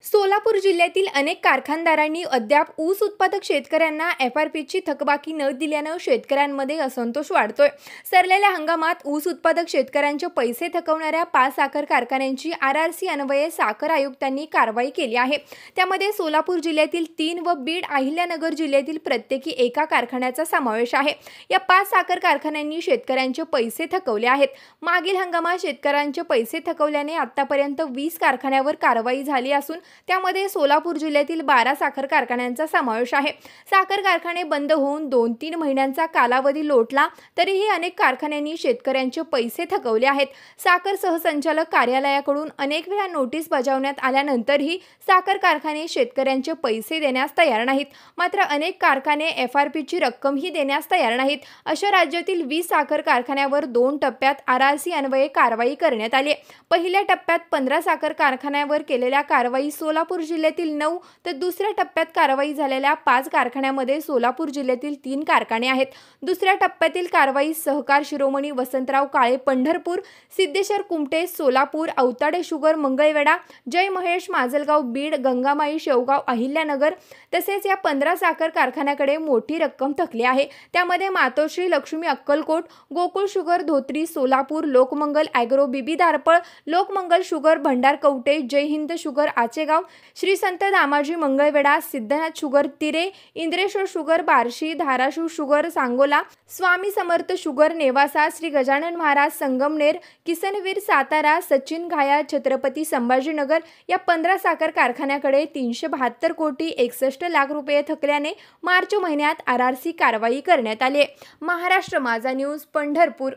सोलापूर जिल्ह्यातील अनेक कारखानदारांनी अद्याप ऊस उत्पादक शेतकऱ्यांना एफआरपीची थकबाकी न दिल्यानं शेतकऱ्यांमध्ये असंतोष वाढतोय। सरलेल्या हंगामात ऊस उत्पादक शेतकऱ्यांचे पैसे थकवणाऱ्या 5 साखर कारखान्यांची आरआरसी अन्वये साखर आयुक्तांनी कारवाई केली आहे। त्यामध्ये सोलापूर जिल्ह्यातील 3 व बीड अहिल्यानगर जिल्ह्यातील प्रत्येकी एका कारखान्याचा समावेश आहे। या 5 साखर कारखान्यांनी शेतकऱ्यांचे पैसे थकवले आहेत। मागील हंगामात शेतकऱ्यांचे पैसे थकवल्याने आतापर्यंत 20 कारखान्यावर कारवाई झाली असून त्यामध्ये सोलापूर जिल्ह्यातील 12 साखर कारखान्यांचा समावेश आहे। साखर कारखाने बंद होऊन 2-3 महिन्यांचा कालावधी लोटला तरीही अनेक कारखान्यांनी शेतकऱ्यांचे पैसे थकवले आहेत। साखर सहसंचालक कार्यालयाकडून अनेक वेळा नोटीस बजावण्यात आल्यानंतरही साखर कारखाने शेतकऱ्यांचे पैसे देण्यास तयार नाहीत। मात्र अनेक कारखाने एफआरपीची रक्कमही देण्यास तयार नाहीत। अशा राज्यातील 20 साखर कारखान्यावर 2 टप्प्यात आरआरसी अन्वये कारवाई करण्यात आली। पहिल्या टप्प्यात 15 साखर कारखान्यावर केलेल्या कारवाई सोलापूर जिल्ह्यातील 9 तर दुसऱ्या टप्प्यात कारवाई झालेल्या 5 कारखान्यामध्ये सोलापूर जिल्ह्यातील 3 कारखाने आहेत। दुसऱ्या टप्प्यातील कारवाई सहकार शिरोमणी वसंतराव काळे पंढरपूर, सिद्धेश्वर कुमटे सोलापूर, अवताडे शुगर मंगळवेढा, जय महेश माजलगाव बीड, गंगामाई शेवगाव अहिल्यानगर तसेच या 15 साखर कारखान्याकडे मोठी रक्कम थकली आहे। त्यामध्ये Matoshri Lakshmi Akkalkot, Gokul sugar Dhotri Solapur, Lokmangal agro Bibi Darphal, Lokmangal sugar Bhandar Kavathe, Jai Hind sugar Achegaon, Shri Sant Damaji Mangalwedha, Siddhanath sugar Tire, Indreshwar sugar Barshi, Dharashiv sugar Sangola, Swami Samarth sugar Newasa, Shri Gajanan Maharaj Sangamner, Kisanveer Satara, Sachin Ghaya Chhatrapati Sambhajinagar या 15 साखर कारखान्याकडे 372 कोटी 61 लाख रुपये थकल्याने मार्च महिन्यात आरआरसी कारवाई करण्यात आली। महाराष्ट्र माझा न्यूज पंढरपूर।